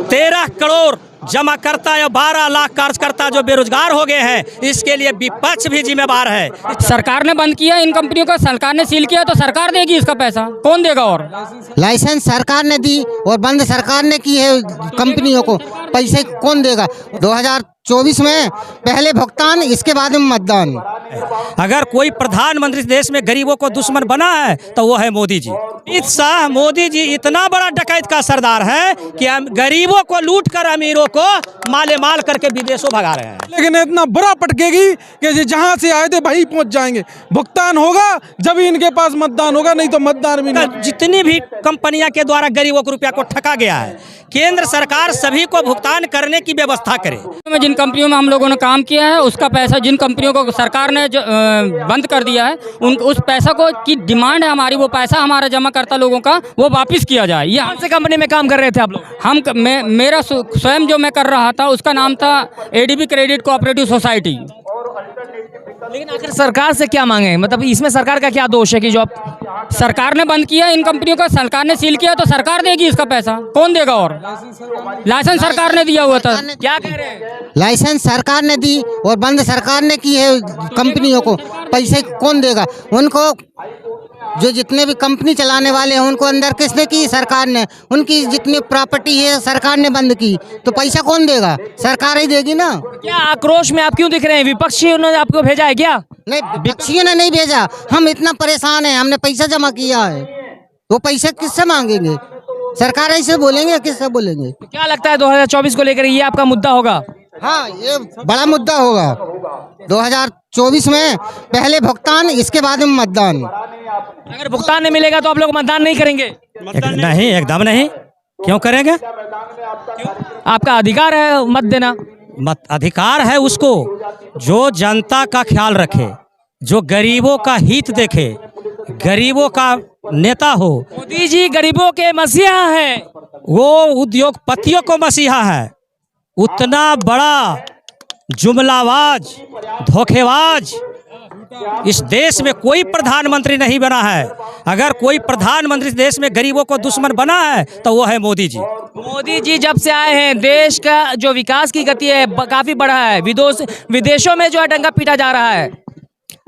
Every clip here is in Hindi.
13 करोड़ जमा करता या 12 लाख कार्यकर्ता जो बेरोजगार हो गए हैं, इसके लिए विपक्ष भी जिम्मेवार है। सरकार ने बंद किया इन कंपनियों का, सरकार ने सील किया, तो सरकार देगी इसका पैसा, कौन देगा? और लाइसेंस सरकार ने दी और बंद सरकार ने की है कंपनियों को, पैसे कौन देगा? 2024 में पहले भुगतान, इसके बाद में मतदान। अगर कोई प्रधानमंत्री देश में गरीबों को दुश्मन बना है तो वो है मोदी जी। अमित शाह मोदी जी इतना बड़ा डकैत का सरदार है कि गरीबों को लूट कर अमीरों को माले माल करके विदेशों भगा रहे हैं। लेकिन इतना बड़ा पटकेगी कि जहां से आए थे वहीं पहुंच जाएंगे। भुगतान होगा जब ही इनके पास मतदान होगा, नहीं तो मतदान भी नहीं। जितनी भी कंपनियां के द्वारा गरीबों को रुपया को ठगा गया है, केंद्र सरकार सभी को भुगतान करने की व्यवस्था करे। जिन कंपनियों में हम लोगों ने काम किया है उसका पैसा, जिन कंपनियों को सरकार ने बंद कर दिया है, उस पैसा को की डिमांड है हमारी, वो पैसा हमारा जमा करता लोगों का वो वापस किया जाए। ये कौन से कंपनी में काम कर रहे थे आप लोग? मेरा स्वयं जो मैं कर रहा था उसका नाम था एडीबी क्रेडिट कोऑपरेटिव सोसाइटी। लेकिन आखिर सरकार से क्या मांगे, मतलब इसमें सरकार का क्या दोष है कि जो आप सरकार ने बंद किया इन कंपनियों का, सरकार ने सील किया, तो सरकार देगी इसका पैसा, कौन देगा? और लाइसेंस सरकार ने दिया हुआ था, क्या कह रहे हैं? लाइसेंस सरकार ने दी और बंद सरकार ने की है कंपनियों को, पैसे कौन देगा? उनको जो जितने भी कंपनी चलाने वाले हैं उनको अंदर किसने की? सरकार ने। उनकी जितनी प्रॉपर्टी है सरकार ने बंद की, तो पैसा कौन देगा? सरकार ही देगी ना। क्या आक्रोश में आप क्यों दिख रहे हैं? विपक्षी उन्होंने आपको भेजा है क्या? नहीं, विपक्षियों ने नहीं भेजा, हम इतना परेशान हैं, हमने पैसा जमा किया है, वो पैसे किससे मांगेंगे? सरकार ऐसे बोलेंगे, किससे बोलेंगे? क्या लगता है 2024 को लेकर ये आपका मुद्दा होगा? हाँ, ये बड़ा मुद्दा होगा। 2024 में पहले भुगतान, इसके बाद में मतदान। अगर भुगतान नहीं मिलेगा तो आप लोग मतदान नहीं करेंगे? नहीं, एकदम नहीं। क्यों करेंगे? आपका अधिकार है मत देना। मत अधिकार है उसको जो जनता का ख्याल रखे, जो गरीबों का हित देखे, गरीबों का नेता हो। मोदी जी गरीबों के मसीहा हैं। वो उद्योगपतियों को मसीहा है। उतना बड़ा जुमलाबाज, धोखेबाज इस देश में कोई प्रधानमंत्री नहीं बना है। अगर कोई प्रधानमंत्री देश में गरीबों को दुश्मन बना है तो वो है मोदी जी। मोदी जी जब से आए हैं देश का जो विकास की गति है काफी बढ़ा है। विदेशों में जो है डंका पीटा जा रहा है।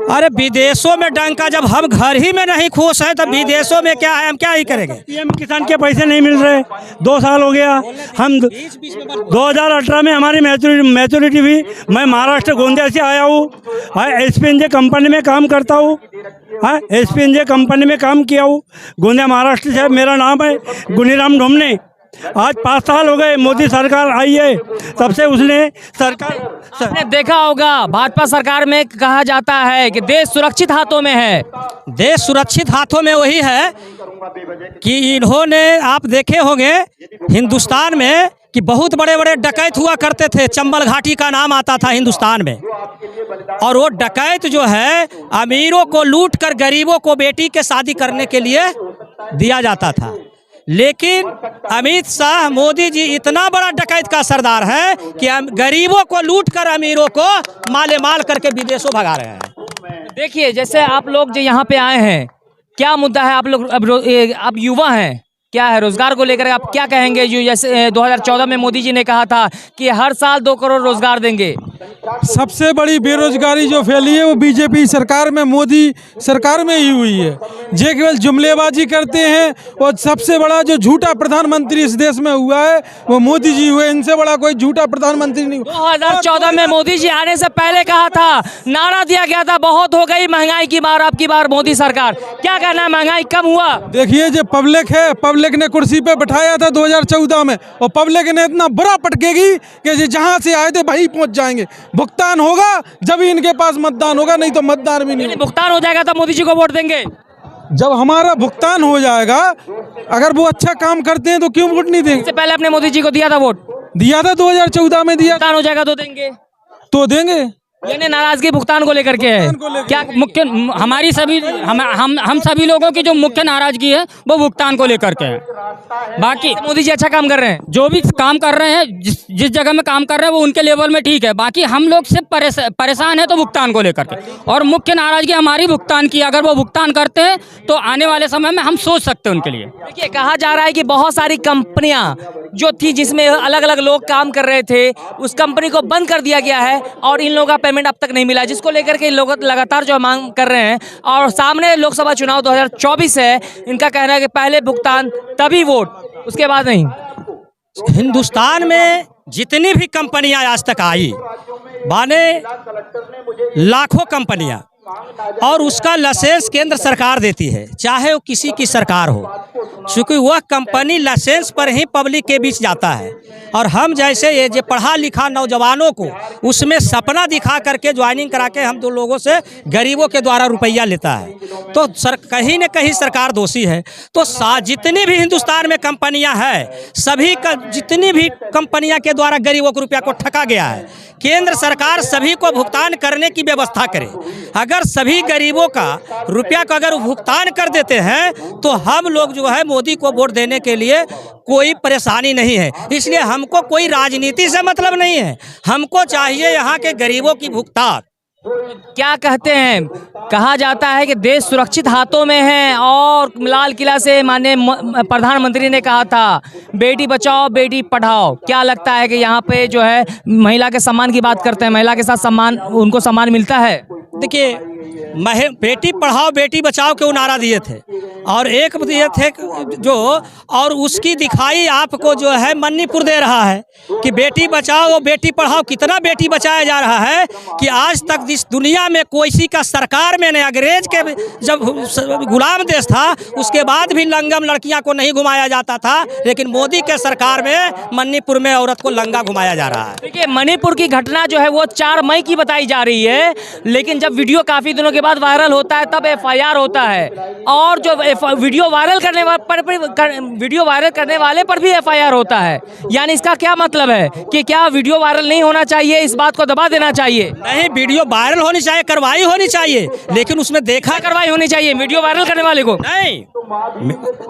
अरे विदेशों में डंका, जब हम घर ही में नहीं खुश हैं तो विदेशों में क्या है? हम क्या ही करेंगे? पीएम किसान के पैसे नहीं मिल रहे, 2 साल हो गया। हम 2018 में हमारी मैच्योरिटी हुई। मैं महाराष्ट्र गोंदिया से आया हूँ, एसपीएनजे कंपनी में काम करता हूँ। एसपीएनजे कंपनी में काम किया हूँ, गोंदिया महाराष्ट्र से। मेरा नाम है गुनीराम ढोमने। आज 5 साल हो गए मोदी सरकार आई है, तब से उसने सरकार। आपने देखा होगा भाजपा सरकार में कहा जाता है कि देश सुरक्षित हाथों में है। देश सुरक्षित हाथों में वही है कि इन्होंने, आप देखे होंगे हिंदुस्तान में कि बहुत बड़े बड़े डकैत हुआ करते थे। चंबल घाटी का नाम आता था हिंदुस्तान में, और वो डकैत जो है अमीरों को लूट कर गरीबों को बेटी के शादी करने के लिए दिया जाता था। लेकिन अमित शाह मोदी जी इतना बड़ा डकैत का सरदार है कि गरीबों को लूट कर अमीरों को माले माल करके विदेशों भगा रहे हैं। देखिए, जैसे आप लोग जो यहाँ पे आए हैं, क्या मुद्दा है? आप लोग अब युवा हैं, क्या है रोजगार को लेकर आप क्या कहेंगे? जो जैसे 2014 में मोदी जी ने कहा था कि हर साल 2 करोड़ रोजगार देंगे। सबसे बड़ी बेरोजगारी जो फैली है वो बीजेपी सरकार में, मोदी सरकार में ही हुई है। जे केवल जुमलेबाजी करते हैं, और सबसे बड़ा जो झूठा प्रधानमंत्री इस देश में हुआ है वो मोदी जी हुए। इनसे बड़ा कोई झूठा प्रधानमंत्री नहीं। 2014 में मोदी जी आने से पहले कहा था, नारा दिया गया था बहुत हो गई महंगाई की मार, अब की बार मोदी सरकार। क्या कहना है, महंगाई कम हुआ? देखिए, जो पब्लिक है, पब्लिक ने कुर्सी पे बैठाया था 2014 में, और पब्लिक ने इतना बड़ा पटकेगी कि जहां से आए थे वहीं पहुंच जाएंगे। भुगतान होगा जब ही इनके पास मतदान होगा, नहीं तो मतदान भी नहीं। भुगतान हो जाएगा तो मोदी जी को वोट देंगे। जब हमारा भुगतान हो जाएगा, अगर वो अच्छा काम करते हैं तो क्यों वोट नहीं देंगे? इससे पहले अपने मोदी जी को दिया था वोट? दिया था 2014 में दिया। भुगतान हो जाएगा तो देंगे? तो देंगे। यानी नाराजगी भुगतान को लेकर के है। क्या मुख्य हमारी सभी हम सभी लोगों की जो मुख्य नाराजगी है वो भुगतान को लेकर के है। बाकी मोदी जी अच्छा काम कर रहे हैं। जो भी काम कर रहे हैं, जिस जगह में काम कर रहे हैं वो उनके लेवल में ठीक है। बाकी हम लोग सिर्फ परेशान है तो भुगतान को लेकर के, और मुख्य नाराजगी हमारी भुगतान की। अगर वो भुगतान करते हैं तो आने वाले समय में हम सोच सकते हैं उनके लिए। देखिए, कहा जा रहा है कि बहुत सारी कंपनियां जो थी जिसमें अलग अलग लोग काम कर रहे थे, उस कंपनी को बंद कर दिया गया है और इन लोगों का पेमेंट अब तक नहीं मिला, जिसको लेकर के लोग लगातार जो मांग कर रहे हैं। और सामने लोकसभा चुनाव 2024 है। इनका कहना है कि पहले भुगतान तभी वोट, उसके बाद नहीं। हिंदुस्तान में जितनी भी कंपनियां आज तक आई, माने लाखों कंपनियां, और उसका लाइसेंस केंद्र सरकार देती है, चाहे वो किसी की सरकार हो, क्योंकि वह कंपनी लाइसेंस पर ही पब्लिक के बीच जाता है। और हम जैसे ये जो पढ़ा लिखा नौजवानों को उसमें सपना दिखा करके ज्वाइनिंग करा के हम दो लोगों से गरीबों के द्वारा रुपया लेता है, तो कहीं न कहीं सरकार दोषी है। तो जितनी भी हिंदुस्तान में कंपनियां हैं, सभी का जितनी भी कंपनियां के द्वारा गरीबों को रुपया को ठगा गया है, केंद्र सरकार सभी को भुगतान करने की व्यवस्था करे। अगर सभी गरीबों का रुपया को अगर भुगतान कर देते हैं तो हम लोग जो है मोदी को वोट देने के लिए कोई परेशानी नहीं है। इसलिए हमको कोई राजनीति से मतलब नहीं है, हमको चाहिए यहाँ के गरीबों की भुगतान। क्या कहते हैं, कहा जाता है कि देश सुरक्षित हाथों में है, और लाल किला से माननीय प्रधानमंत्री ने कहा था बेटी बचाओ बेटी पढ़ाओ। क्या लगता है कि यहाँ पे जो है महिला के सम्मान की बात करते हैं, महिला के साथ सम्मान, उनको सम्मान मिलता है? देखिए, बेटी पढ़ाओ बेटी बचाओ के वो नारा दिए थे, और एक दिए थे जो, और उसकी दिखाई आपको जो है मणिपुर दे रहा है कि बेटी बचाओ बेटी पढ़ाओ। कितना बेटी बचाया जा रहा है कि आज तक इस दुनिया में कोई का सरकार में नहीं, अंग्रेज के जब गुलाम देश था उसके बाद भी लंगम लड़कियां को नहीं घुमाया जाता था, लेकिन मोदी के सरकार में मणिपुर में औरत को लंगा घुमाया जा रहा है। देखिए, मणिपुर की घटना जो है वो 4 मई की बताई जा रही है, लेकिन जब वीडियो काफी दिनों के बाद वायरल होता है तब FIR होता है, और जो वीडियो वायरल करने वाले पर भी FIR होता है। यानी इसका क्या मतलब है कि क्या वीडियो वायरल नहीं होना चाहिए, इस बात को दबा देना चाहिए? नहीं, वीडियो वायरल होनी चाहिए, कार्रवाई होनी चाहिए, लेकिन उसमें देखा कार्रवाई होनी चाहिए वीडियो वायरल करने वाले को। नहीं,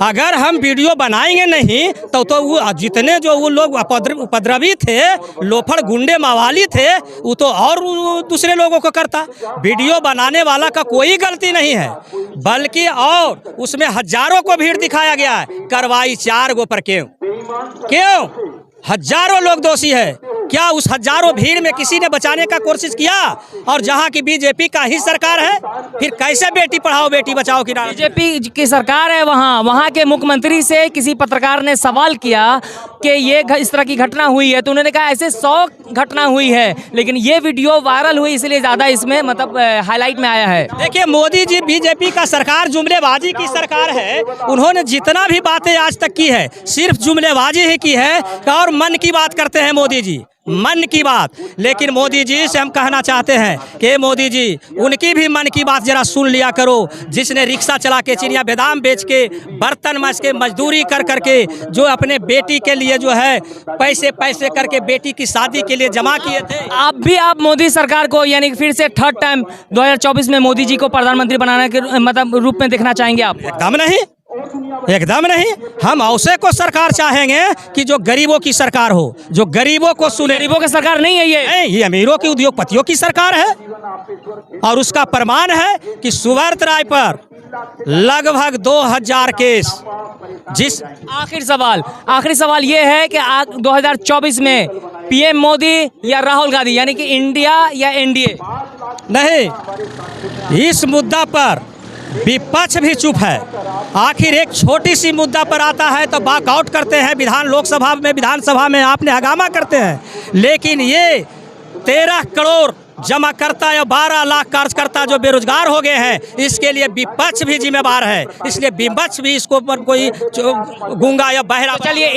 अगर हम वीडियो बनाएंगे नहीं तो वो जितने जो वो लोग उपद्रवी थे, लोफड़ गुंडे मावाली थे, वो तो और दूसरे लोगों को करता। वीडियो बनाने वाला का कोई गलती नहीं है, बल्कि और उसमें हजारों को भीड़ दिखाया गया है। कार्रवाई 4 गो पर क्यों? हजारों लोग दोषी है। क्या उस हजारों भीड़ में किसी ने बचाने का कोशिश किया? और जहां की बीजेपी का ही सरकार है, फिर कैसे बेटी पढ़ाओ बेटी बचाओ की? बीजेपी की सरकार है वहाँ के मुख्यमंत्री से किसी पत्रकार ने सवाल किया कि ये इस तरह की घटना हुई है, तो उन्होंने कहा ऐसे 100 घटना हुई है, लेकिन ये वीडियो वायरल हुई इसलिए ज़्यादा इसमें मतलब हाईलाइट में आया है। देखिए, मोदी जी बीजेपी का सरकार जुमलेबाजी की सरकार है। उन्होंने जितना भी बातें आज तक की है सिर्फ जुमलेबाजी ही की है, और मन की बात करते हैं मोदी जी, मन की बात। लेकिन मोदी जी से हम कहना चाहते हैं कि मोदी जी, उनकी भी मन की बात जरा सुन लिया करो। जिसने रिक्शा चला के, चिड़िया बादाम बेच के, बर्तन मांज के, मजदूरी कर करके जो अपने बेटी के लिए जो है पैसे करके बेटी की शादी के लिए जमा किए थे। आप मोदी सरकार को यानी फिर से थर्ड टाइम 2024 में मोदी जी को प्रधानमंत्री बनाने के मतलब रूप में देखना चाहेंगे आप? एकदम नहीं, एकदम नहीं। हम ऐसे को सरकार चाहेंगे कि जो गरीबों की सरकार हो, जो गरीबों को सुने। गरीबों की सरकार नहीं है ये अमीरों की, उद्योगपतियों की सरकार है। और उसका प्रमाण है कि सुब्रत राय पर लगभग 2000 केस। आखिरी सवाल ये है कि 2024 में PM मोदी या राहुल गांधी, यानी कि इंडिया या NDA? नहीं, इस मुद्दा पर विपक्ष भी चुप है। आखिर एक छोटी सी मुद्दा पर आता है तो वॉकआउट करते हैं, लोकसभा में, विधानसभा में आपने हंगामा करते हैं। लेकिन ये 13 करोड़ जमाकर्ता या 12 लाख कार्यकर्ता जो बेरोजगार हो गए हैं, इसके लिए विपक्ष भी जिम्मेवार है। इसलिए विपक्ष भी इसको पर कोई गूंगा या बहरा। चलिए